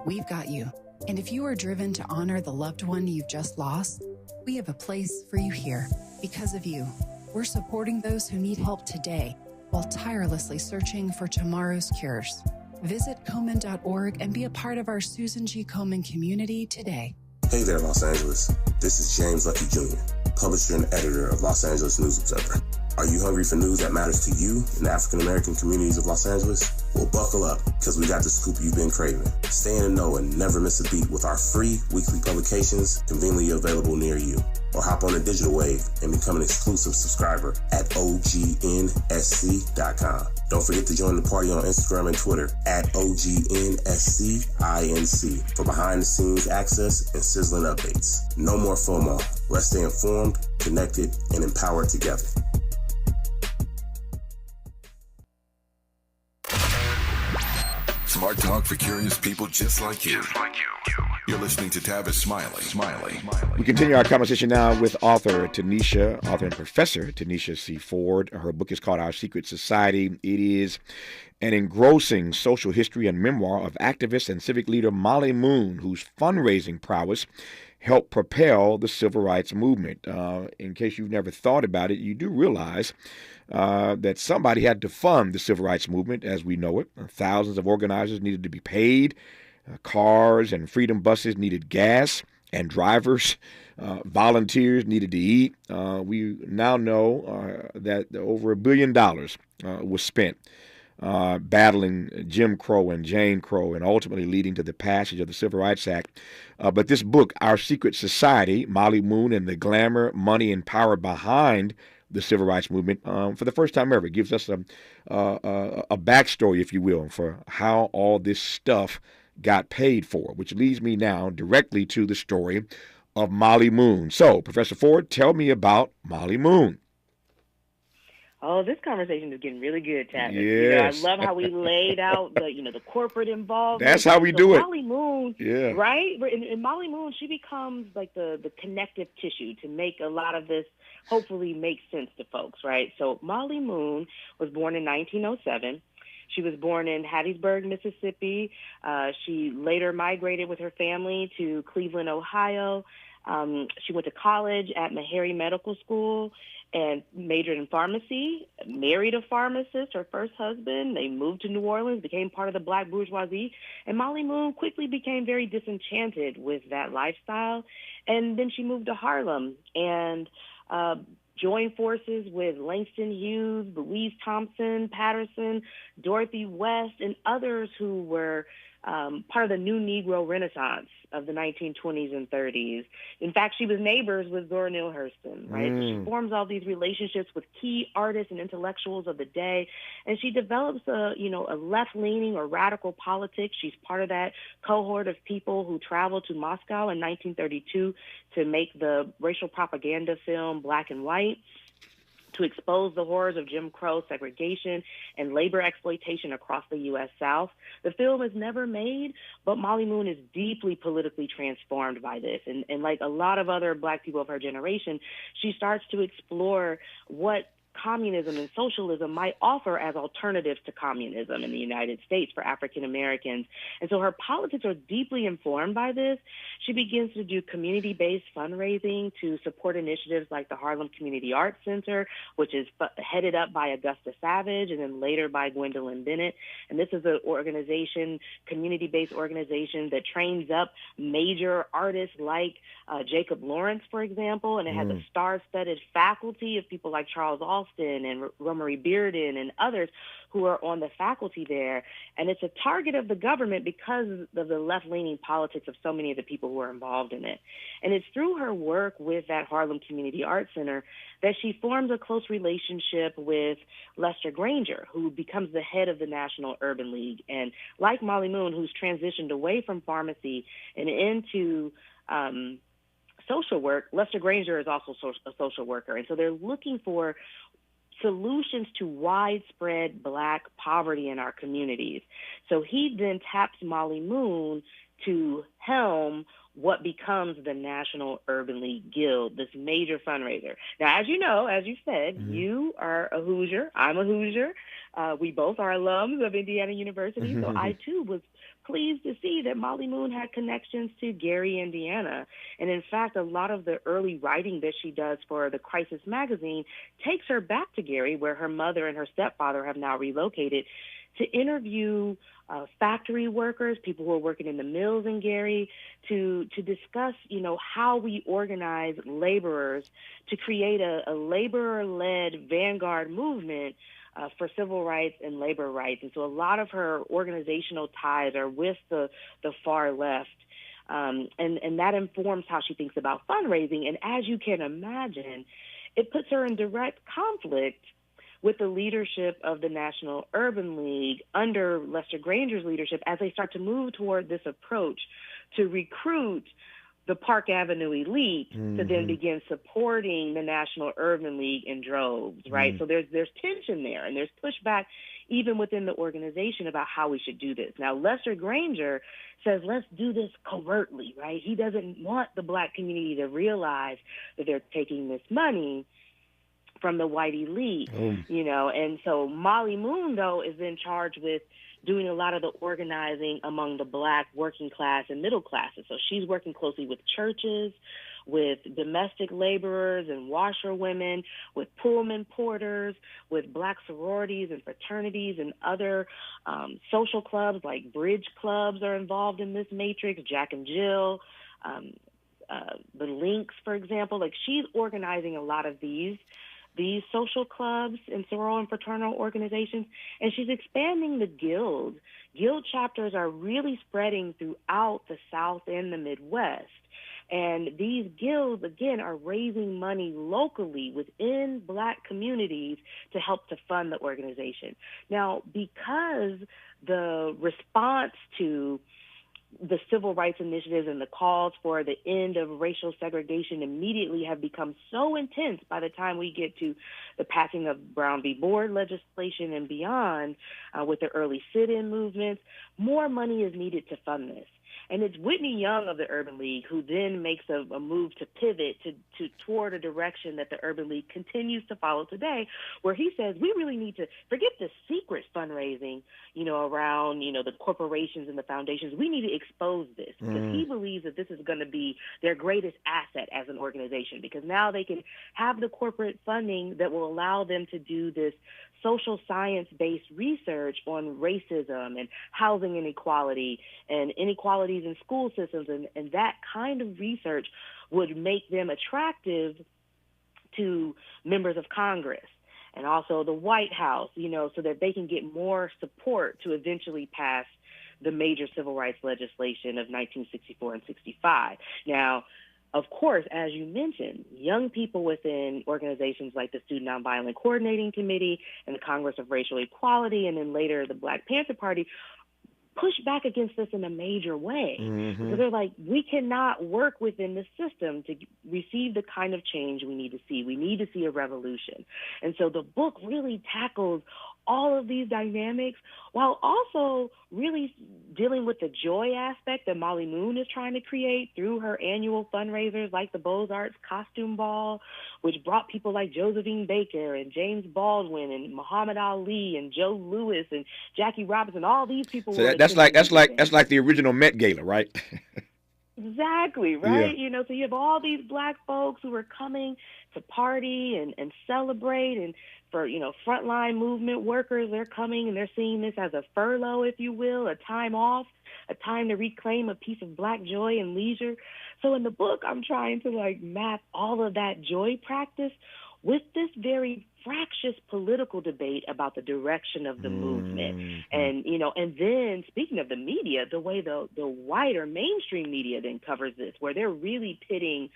we've got you. And if you are driven to honor the loved one you've just lost, we have a place for you here. Because of you, we're supporting those who need help today while tirelessly searching for tomorrow's cures. Visit Komen.org and be a part of our Susan G. Komen community today. Hey there, Los Angeles. This is James Lucky Jr., publisher and editor of Los Angeles News Observer. Are you hungry for news that matters to you in the African-American communities of Los Angeles? Well, buckle up, because we got the scoop you've been craving. Stay in the know and never miss a beat with our free weekly publications conveniently available near you. Or hop on the digital wave and become an exclusive subscriber at OGNSC.com. Don't forget to join the party on Instagram and Twitter at OGNSCINC for behind-the-scenes access and sizzling updates. No more FOMO. Let's stay informed, connected, and empowered together. Smart talk for curious people just like you. You're listening to Tavis Smiley. We continue our conversation now with author and professor Tanisha C. Ford. Her book is called Our Secret Society. It is an engrossing social history and memoir of activist and civic leader Molly Moon, whose fundraising prowess helped propel the civil rights movement. In case you've never thought about it, you do realize that somebody had to fund the civil rights movement as we know it. Thousands of organizers needed to be paid. Cars and freedom buses needed gas, and drivers, volunteers needed to eat. We now know that over $1 billion was spent battling Jim Crow and Jane Crow and ultimately leading to the passage of the Civil Rights Act. But this book, Our Secret Society, Molly Moon and the Glamour, Money, and Power Behind the Civil Rights Movement, for the first time ever, gives us a backstory, if you will, for how all this stuff got paid for, which leads me now directly to the story of Molly Moon. So, Professor Ford, tell me about Molly Moon. Oh, this conversation is getting really good, Tavis. Yes. I love how we laid out the corporate involvement. That's how we do it. Molly Moon, yeah. Right? In Molly Moon, she becomes like the connective tissue to make a lot of this hopefully make sense to folks, right? So Molly Moon was born in 1907. She was born in Hattiesburg, Mississippi. She later migrated with her family to Cleveland, Ohio. She went to college at Meharry Medical School and majored in pharmacy, married a pharmacist, her first husband. They moved to New Orleans, became part of the black bourgeoisie. And Molly Moon quickly became very disenchanted with that lifestyle. And then she moved to Harlem and joined forces with Langston Hughes, Louise Thompson, Patterson, Dorothy West, and others who were part of the new Negro Renaissance of the 1920s and 30s. In fact, she was neighbors with Zora Neale Hurston, right? So she forms all these relationships with key artists and intellectuals of the day, and she develops a left-leaning or radical politics. She's part of that cohort of people who traveled to Moscow in 1932 to make the racial propaganda film Black and White, to expose the horrors of Jim Crow, segregation, and labor exploitation across the U.S. South. The film is never made, but Molly Moon is deeply politically transformed by this. And like a lot of other black people of her generation, she starts to explore what communism and socialism might offer as alternatives to communism in the United States for African Americans. And so her politics are deeply informed by this. She begins to do community-based fundraising to support initiatives like the Harlem Community Arts Center, which is headed up by Augusta Savage and then later by Gwendolyn Bennett. And this is an organization, community-based organization that trains up major artists like Jacob Lawrence, for example, and it has a star-studded faculty of people like Charles Alston Ralston and Romery Bearden and others who are on the faculty there. And it's a target of the government because of the left-leaning politics of so many of the people who are involved in it. And it's through her work with that Harlem Community Arts Center that she forms a close relationship with Lester Granger, who becomes the head of the National Urban League. And like Molly Moon, who's transitioned away from pharmacy and into social work, Lester Granger is also a social worker. And so they're looking for solutions to widespread Black poverty in our communities. So he then taps Molly Moon to helm what becomes the National Urban League Guild, this major fundraiser. Now, as you know, as you said, you are a Hoosier. I'm a Hoosier. We both are alums of Indiana University. So I, too, was pleased to see that Molly Moon had connections to Gary, Indiana. And in fact, a lot of the early writing that she does for the Crisis magazine takes her back to Gary, where her mother and her stepfather have now relocated, to interview factory workers, people who are working in the mills in Gary, to discuss, how we organize laborers to create a laborer-led vanguard movement for civil rights and labor rights. And so a lot of her organizational ties are with the far left. And that informs how she thinks about fundraising. And as you can imagine, it puts her in direct conflict with the leadership of the National Urban League under Lester Granger's leadership as they start to move toward this approach to recruit the Park Avenue elite to then begin supporting the National Urban League in droves, right? So there's tension there, and there's pushback even within the organization about how we should do this. Now, Lester Granger says, let's do this covertly, right? He doesn't want the Black community to realize that they're taking this money from the white elite, and so Molly Moon, though, is then charged with doing a lot of the organizing among the Black working class and middle classes. So she's working closely with churches, with domestic laborers and washerwomen, with Pullman porters, with Black sororities and fraternities and other social clubs like Bridge Clubs are involved in this matrix, Jack and Jill, the Links, for example. Like, she's organizing a lot of these social clubs and sorority and fraternal organizations, and she's expanding the guild. Guild chapters are really spreading throughout the South and the Midwest. And these guilds, again, are raising money locally within Black communities to help to fund the organization. Now, because the response to the civil rights initiatives and the calls for the end of racial segregation immediately have become so intense by the time we get to the passing of Brown v. Board legislation and beyond, with the early sit-in movements, more money is needed to fund this. And it's Whitney Young of the Urban League who then makes a move to pivot to toward a direction that the Urban League continues to follow today, where he says we really need to forget the secret fundraising, around, the corporations and the foundations. We need to expose this because he believes that this is going to be their greatest asset as an organization, because now they can have the corporate funding that will allow them to do this social science-based research on racism and housing inequality and inequalities in school systems, and that kind of research would make them attractive to members of Congress and also the White House, so that they can get more support to eventually pass the major civil rights legislation of 1964 and 65. Now, of course, as you mentioned, young people within organizations like the Student Nonviolent Coordinating Committee and the Congress of Racial Equality, and then later the Black Panther Party, push back against this in a major way. Because they're like, we cannot work within the system to receive the kind of change we need to see. We need to see a revolution. And so the book really tackles all of these dynamics while also really dealing with the joy aspect that Molly Moon is trying to create through her annual fundraisers like the Beaux-Arts Costume Ball, which brought people like Josephine Baker and James Baldwin and Muhammad Ali and Joe Louis and Jackie Robinson. All these people. So that's like the original Met Gala, right? Exactly, right? Yeah. So you have all these Black folks who are coming to party and celebrate, and for, frontline movement workers, they're coming and they're seeing this as a furlough, if you will, a time off, a time to reclaim a piece of Black joy and leisure. So in the book, I'm trying to map all of that joy practice with this very fractious political debate about the direction of the movement. And, and then speaking of the media, the way the wider mainstream media then covers this, where they're really pitting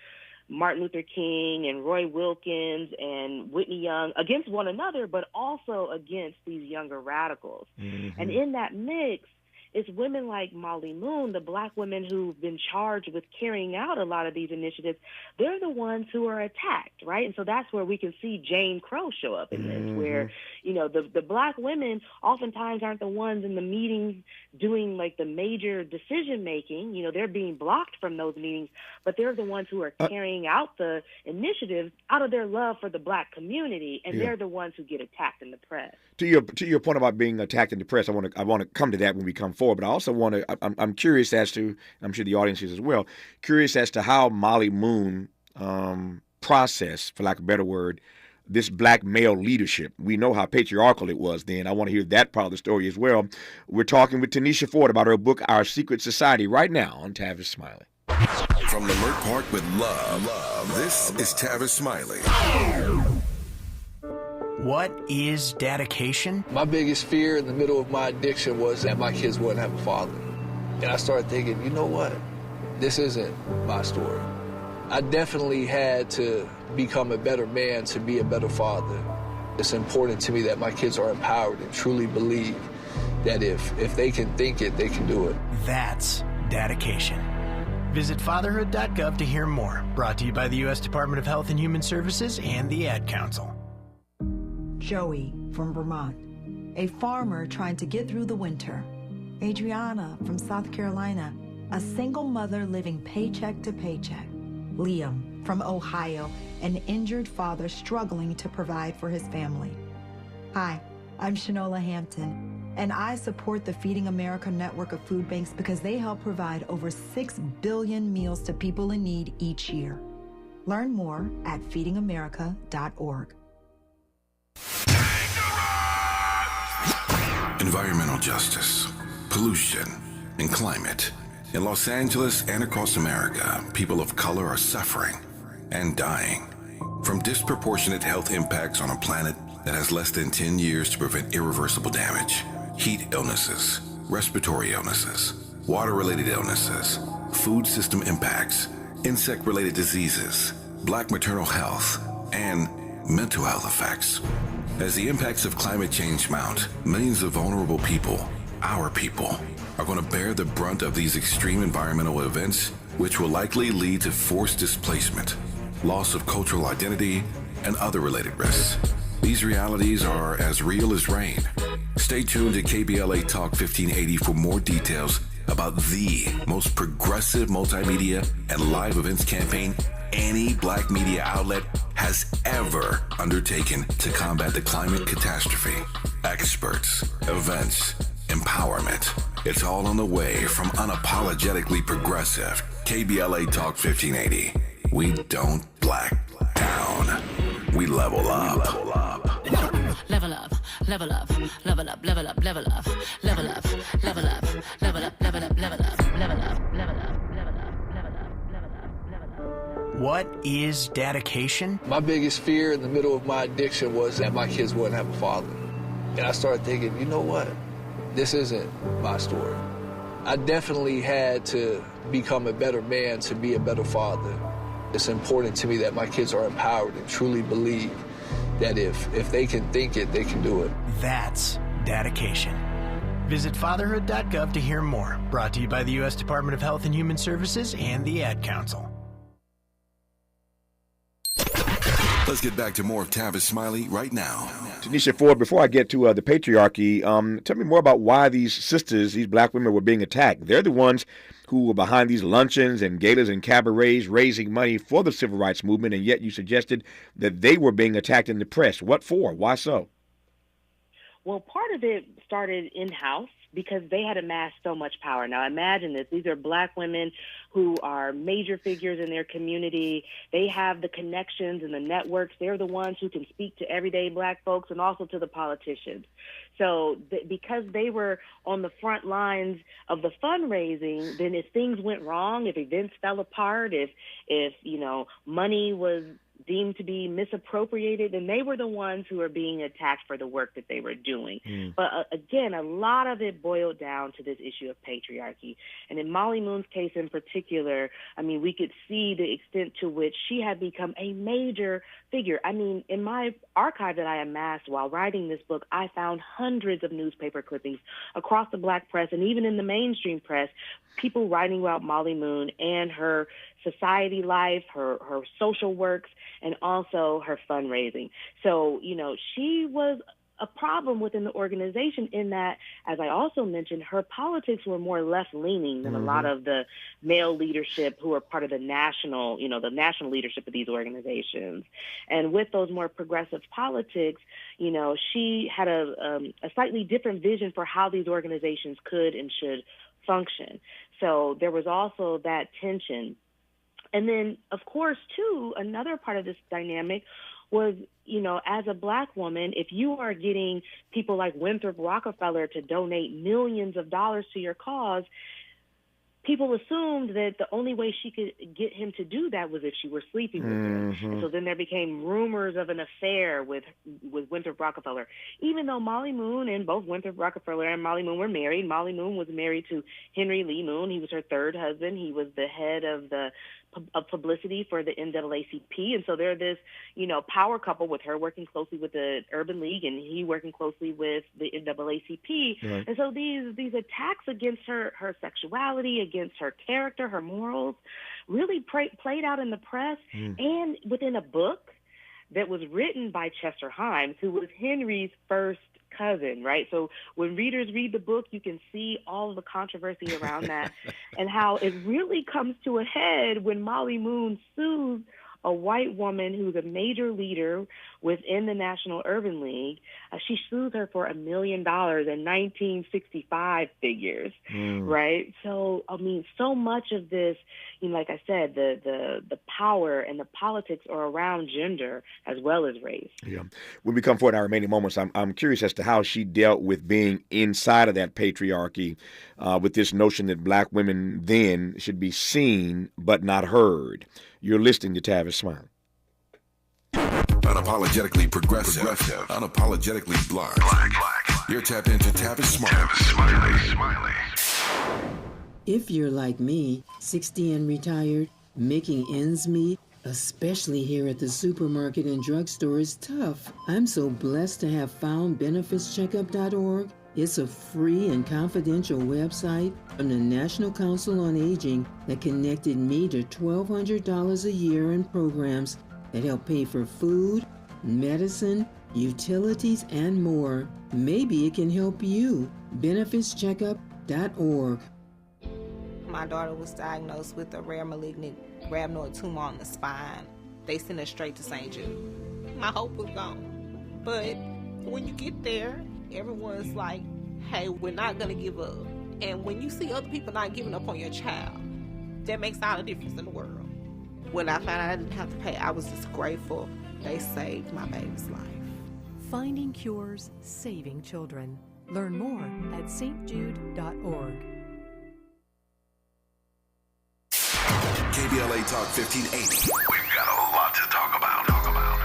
Martin Luther King and Roy Wilkins and Whitney Young against one another, but also against these younger radicals. And in that mix, it's women like Molly Moon, the black women who've been charged with carrying out a lot of these initiatives. They're the ones who are attacked, right? And so that's where we can see Jane Crow show up in this, where, the black women oftentimes aren't the ones in the meetings doing like the major decision making. They're being blocked from those meetings, but they're the ones who are carrying out the initiatives out of their love for the black community, and they're the ones who get attacked in the press. To your point about being attacked in the press, I want to come to that when we come forward. But I also want to. I'm curious as to. I'm sure the audience is as well. Curious as to how Molly Moon processed, for lack of a better word, this black male leadership. We know how patriarchal it was then. I want to hear that part of the story as well. We're talking with Tanisha Ford about her book, Our Secret Society, right now on Tavis Smiley. From Leimert Park with love, this is Tavis Smiley. What is dedication? My biggest fear in the middle of my addiction was that my kids wouldn't have a father. And I started thinking, you know what? This isn't my story. I definitely had to become a better man to be a better father. It's important to me that my kids are empowered and truly believe that if they can think it, they can do it. That's dedication. Visit fatherhood.gov to hear more. Brought to you by the U.S. Department of Health and Human Services and the Ad Council. Joey from Vermont, a farmer trying to get through the winter. Adriana from South Carolina, a single mother living paycheck to paycheck. Liam from Ohio, an injured father struggling to provide for his family. Hi, I'm Shanola Hampton, and I support the Feeding America network of food banks because they help provide over 6 billion meals to people in need each year. Learn more at feedingamerica.org. Environmental justice, pollution, and climate. In Los Angeles and across America, people of color are suffering and dying from disproportionate health impacts on a planet that has less than 10 years to prevent irreversible damage. Heat illnesses, respiratory illnesses, water-related illnesses, food system impacts, insect-related diseases, black maternal health, and mental health effects. As the impacts of climate change mount, millions of vulnerable people, our people, are going to bear the brunt of these extreme environmental events, which will likely lead to forced displacement, loss of cultural identity, and other related risks. These realities are as real as rain. Stay tuned to KBLA Talk 1580 for more details about the most progressive multimedia and live events campaign any black media outlet has ever undertaken to combat the climate catastrophe. Experts, events, empowerment. It's all on the way from unapologetically progressive KBLA Talk 1580. We don't black down. We level up. Level up, level up, level up, level up, level up, level up, level up, level up, level up, level up, level up, level up. What is dedication? My biggest fear in the middle of my addiction was that my kids wouldn't have a father. And I started thinking, you know what? This isn't my story. I definitely had to become a better man to be a better father. It's important to me that my kids are empowered and truly believe that if they can think it, they can do it. That's dedication. Visit fatherhood.gov to hear more. Brought to you by the U.S. Department of Health and Human Services and the Ad Council. Let's get back to more of Tavis Smiley right now. Tanisha Ford, before I get to the patriarchy, tell me more about why these sisters, these black women, were being attacked. They're the ones who were behind these luncheons and galas and cabarets raising money for the civil rights movement, and yet you suggested that they were being attacked in the press. What for? Why so? Well, part of it started in-house because they had amassed so much power. Now, imagine this. These are black women who are major figures in their community. They have the connections and the networks. They're the ones who can speak to everyday black folks and also to the politicians. So because they were on the front lines of the fundraising, then if things went wrong, if events fell apart, if money was deemed to be misappropriated, and they were the ones who were being attacked for the work that they were doing. But again, a lot of it boiled down to this issue of patriarchy. And in Molly Moon's case in particular, I mean, we could see the extent to which she had become a major figure. I mean, in my archive that I amassed while writing this book, I found hundreds of newspaper clippings across the Black press and even in the mainstream press, people writing about Molly Moon and her society life, her social works, and also her fundraising. So, you know, she was a problem within the organization in that, as I also mentioned, her politics were more left-leaning than a lot of the male leadership who are part of the national leadership of these organizations. And with those more progressive politics, you know, she had a slightly different vision for how these organizations could and should function. So there was also that tension. And then, of course, too, another part of this dynamic was, you know, as a Black woman, if you are getting people like Winthrop Rockefeller to donate millions of dollars to your cause, people assumed that the only way she could get him to do that was if she were sleeping with him. And so then there became rumors of an affair with Winthrop Rockefeller. Even though Molly Moon and both Winthrop Rockefeller and Molly Moon were married, Molly Moon was married to Henry Lee Moon. He was her third husband. He was the head of publicity for the NAACP. And so they're this, you know, power couple with her working closely with the Urban League and he working closely with the NAACP. Right. And so these attacks against her sexuality, against her character, her morals, really played out in the press and within a book that was written by Chester Himes, who was Henry's first cousin, right? So when readers read the book, you can see all of the controversy around that and how it really comes to a head when Molly Moon sues a white woman who's a major leader within the National Urban League. She sues her for $1 million in 1965 figures, right? So, I mean, so much of this, you know, like I said, the power and the politics are around gender as well as race. Yeah. When we come forward in our remaining moments, I'm curious as to how she dealt with being inside of that patriarchy, with this notion that Black women then should be seen but not heard. You're listening to Tavis Smiley. Unapologetically progressive, unapologetically black. You're tapped into Tavis Smiley. If you're like me, 60 and retired, making ends meet, especially here at the supermarket and drugstore, is tough. I'm so blessed to have found benefitscheckup.org. It's a free and confidential website from the National Council on Aging that connected me to $1,200 a year in programs that help pay for food, medicine, utilities, and more. Maybe it can help you. benefitscheckup.org. My daughter was diagnosed with a rare malignant rhabdoid tumor on the spine. They sent her straight to St. Jude. My hope was gone. But when you get there, everyone's like, hey, we're not going to give up. And when you see other people not giving up on your child, that makes all the difference in the world. When I found out I didn't have to pay, I was just grateful. They saved my baby's life. Finding cures, saving children. Learn more at stjude.org. KBLA Talk 1580. We've got a lot to talk about.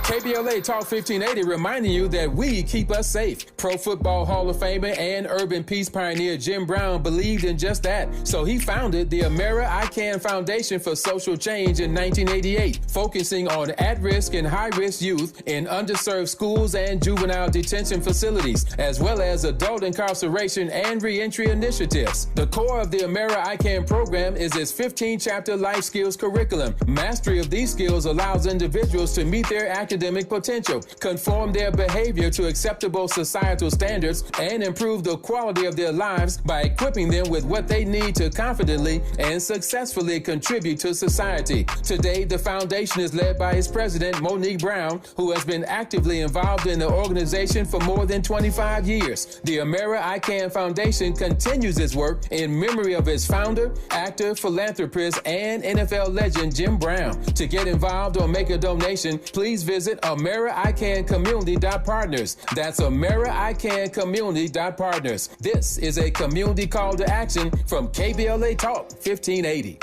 KBLA Talk 1580 reminding you that we keep us safe. Pro Football Hall of Famer and urban peace pioneer Jim Brown believed in just that. So he founded the Amera I Can Foundation for Social Change in 1988, focusing on at-risk and high-risk youth in underserved schools and juvenile detention facilities, as well as adult incarceration and reentry initiatives. The core of the Amera I Can program is its 15-chapter life skills curriculum. Mastery of these skills allows individuals to meet their academic potential, conform their behavior to acceptable societal standards, and improve the quality of their lives by equipping them with what they need to confidently and successfully contribute to society. Today, the foundation is led by its president, Monique Brown, who has been actively involved in the organization for more than 25 years. The Amera I Can Foundation continues its work in memory of its founder, actor, philanthropist, and NFL legend Jim Brown. To get involved or make a donation, please visit AmeriICanCommunity.partners. That's AmeriICanCommunity.partners. This is a community call to action from KBLA Talk 1580.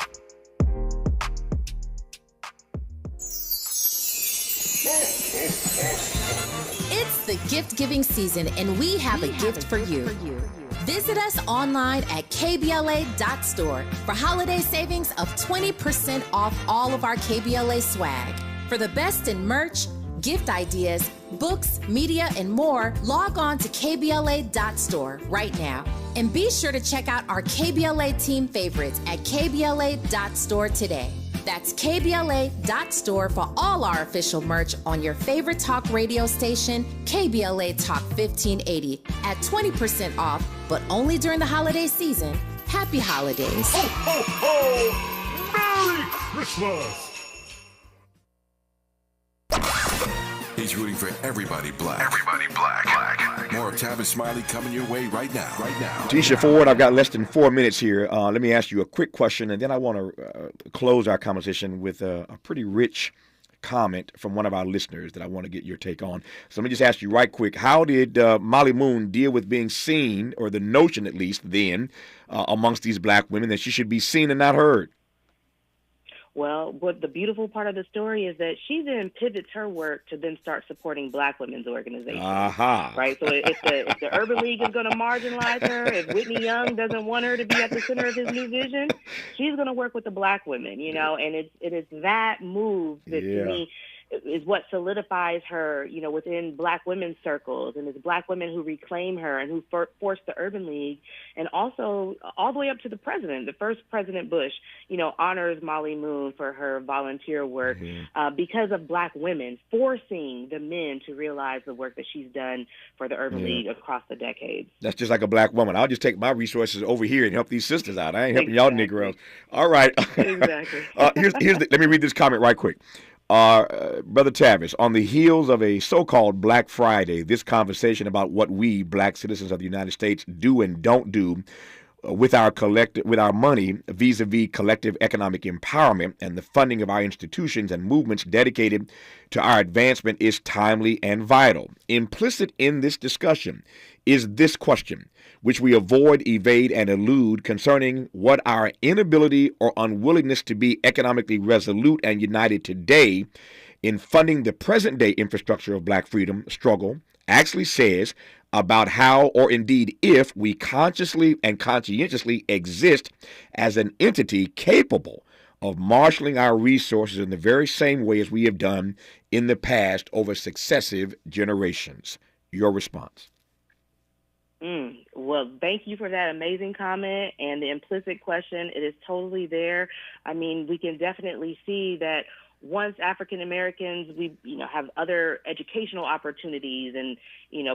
the gift-giving season, and we have a gift for you. Visit us online at KBLA.store for holiday savings of 20% off all of our KBLA swag. For the best in merch, gift ideas, books, media, and more, log on to KBLA.store right now. And be sure to check out our KBLA team favorites at KBLA.store today. That's KBLA.store for all our official merch on your favorite talk radio station, KBLA Talk 1580, at 20% off, but only during the holiday season. Happy holidays. Ho, ho, ho! Merry Christmas! He's rooting for everybody black. Everybody black. More of Tavis Smiley coming your way right now. Tisha Ford, I've got less than 4 minutes here. Let me ask you a quick question, and then I want to close our conversation with a pretty rich comment from one of our listeners that I want to get your take on. So let me just ask you right quick. How did Molly Moon deal with being seen, or the notion at least then, amongst these black women that she should be seen and not heard? Well, what the beautiful part of the story is that she then pivots her work to then start supporting Black women's organizations. Right? So if the Urban League is going to marginalize her, if Whitney Young doesn't want her to be at the center of his new vision, she's going to work with the Black women, and it is that move that to me is what solidifies her, within Black women's circles, and it's Black women who reclaim her and who forced the Urban League, and also all the way up to the president. The first President Bush, honors Molly Moon for her volunteer work because of Black women forcing the men to realize the work that she's done for the Urban League across the decades. That's just like a black woman. I'll just take my resources over here and help these sisters out. I ain't helping y'all Negroes. All right. Exactly. Let me read this comment right quick. Brother Tavis, on the heels of a so-called Black Friday, this conversation about what we, black citizens of the United States, do and don't do with our money vis-a-vis collective economic empowerment and the funding of our institutions and movements dedicated to our advancement is timely and vital. Implicit in this discussion is this question, which we avoid, evade, and elude, concerning what our inability or unwillingness to be economically resolute and united today in funding the present-day infrastructure of black freedom struggle actually says about how, or indeed if, we consciously and conscientiously exist as an entity capable of marshaling our resources in the very same way as we have done in the past over successive generations. Your response. Well, thank you for that amazing comment and the implicit question. It is totally there. I mean, we can definitely see that once African Americans, we have other educational opportunities and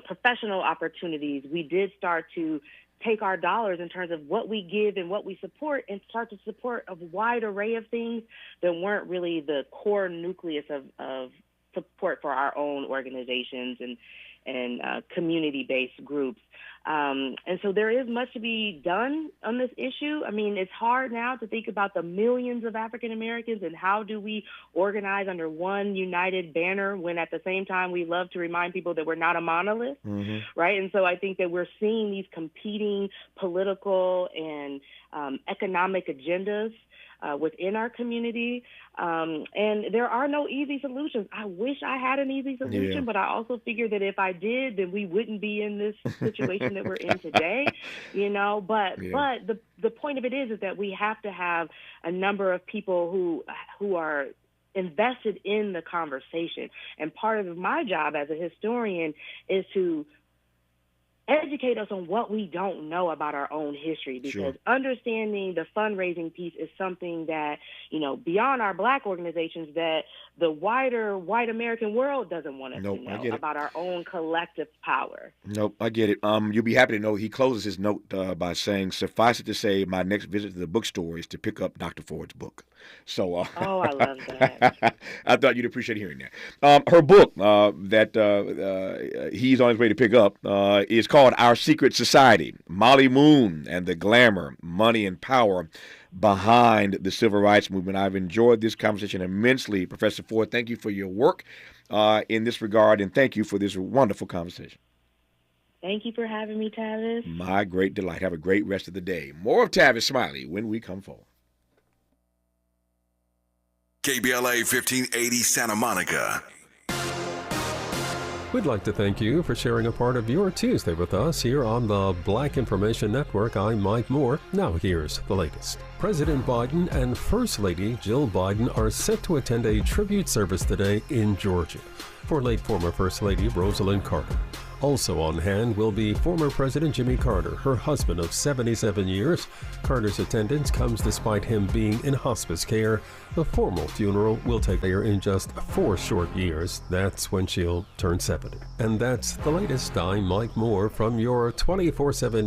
professional opportunities, we did start to take our dollars in terms of what we give and what we support and start to support a wide array of things that weren't really the core nucleus of support for our own organizations and community-based groups. And so there is much to be done on this issue. I mean, it's hard now to think about the millions of African Americans and how do we organize under one united banner when at the same time we love to remind people that we're not a monolith, right? And so I think that we're seeing these competing political and economic agendas within our community. And there are no easy solutions. I wish I had an easy solution, but I also figure that if I did, then we wouldn't be in this situation that we're in today, But the point of it is that we have to have a number of people who are invested in the conversation. And part of my job as a historian is to educate us on what we don't know about our own history, because understanding the fundraising piece is something that, beyond our black organizations, that the wider white American world doesn't want us to know about our own collective power. Nope, I get it. You'll be happy to know he closes his note by saying, suffice it to say, my next visit to the bookstore is to pick up Dr. Ford's book. So, oh, I love that. I thought you'd appreciate hearing that. Her book that he's on his way to pick up is called Our Secret Society, Molly Moon and the Glamour, Money, and Power Behind the Civil Rights Movement. I've enjoyed this conversation immensely. Professor Ford, thank you for your work in this regard, and thank you for this wonderful conversation. Thank you for having me, Tavis. My great delight. Have a great rest of the day. More of Tavis Smiley when we come forward. KBLA 1580 Santa Monica. We'd like to thank you for sharing a part of your Tuesday with us here on the Black Information Network. I'm Mike Moore. Now here's the latest. President Biden and First Lady Jill Biden are set to attend a tribute service today in Georgia for late former First Lady Rosalind Carter. Also on hand will be former President Jimmy Carter, her husband of 77 years. Carter's attendance comes despite him being in hospice care. The formal funeral will take place in just 4 short years. That's when she'll turn 70. And that's the latest. I'm Mike Moore from your 24/7